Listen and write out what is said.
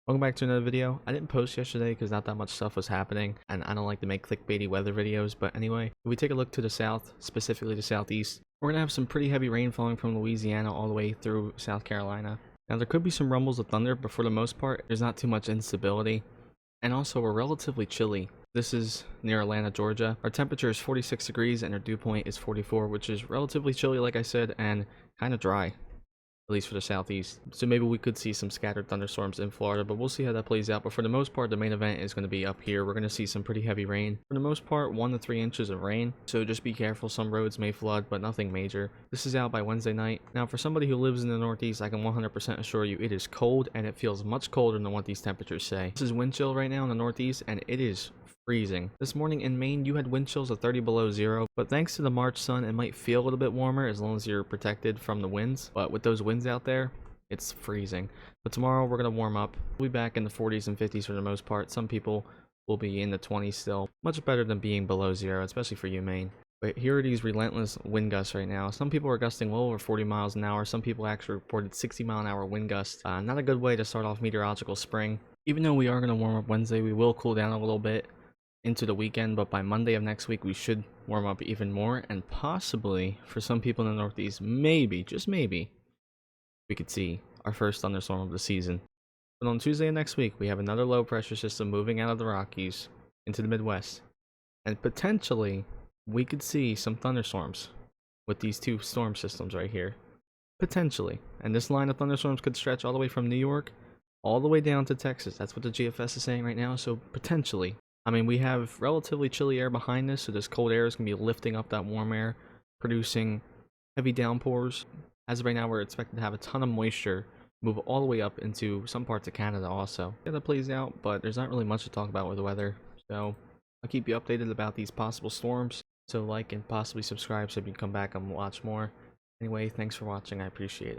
Welcome back to another video. I didn't post yesterday because not that much stuff was happening, and I don't like to make clickbaity weather videos, but anyway, if we take a look to the south, specifically the southeast, we're gonna have some pretty heavy rain falling from Louisiana all the way through South Carolina. Now there could be some rumbles of thunder, but for the most part, there's not too much instability, and also we're relatively chilly. This is near Atlanta, Georgia. Our temperature is 46 degrees and our dew point is 44, which is relatively chilly, like I said, and kind of dry, at least for the southeast. So maybe we could see some scattered thunderstorms in Florida, but we'll see how that plays out. But for the most part, the main event is going to be up here. We're going to see some pretty heavy rain. For the most part, 1 to 3 inches of rain. So just be careful. Some roads may flood, but nothing major. This is out by Wednesday night. Now, for somebody who lives in the Northeast, I can 100% assure you it is cold, and it feels much colder than what these temperatures say. This is wind chill right now in the Northeast, and it is freezing. This morning in Maine, you had wind chills of 30 below zero, but thanks to the March sun, it might feel a little bit warmer as long as you're protected from the winds. But with those winds out there, it's freezing. But tomorrow we're going to warm up. We'll be back in the 40s and 50s for the most part. Some people will be in the 20s still. Much better than being below zero, especially for you, Maine. But here are these relentless wind gusts right now. Some people are gusting well over 40 miles an hour. Some people actually reported 60-mile-an-hour wind gusts. Not a good way to start off meteorological spring. Even though we are going to warm up Wednesday, we will cool down a little bit into the weekend, but by Monday of next week we should warm up even more, and possibly for some people in the Northeast, maybe, just maybe, we could see our first thunderstorm of the season. But on Tuesday of next week, we have another low pressure system moving out of the Rockies into the Midwest, and potentially we could see some thunderstorms with these two storm systems right here. Potentially. And this line of thunderstorms could stretch all the way from New York all the way down to Texas. That's what the GFS is saying right now, so potentially. I mean, we have relatively chilly air behind this, so this cold air is going to be lifting up that warm air, producing heavy downpours. As of right now, we're expected to have a ton of moisture move all the way up into some parts of Canada also. Yeah, that plays out, but there's not really much to talk about with the weather, so I'll keep you updated about these possible storms. So like and possibly subscribe so you can come back and watch more. Anyway, thanks for watching. I appreciate it.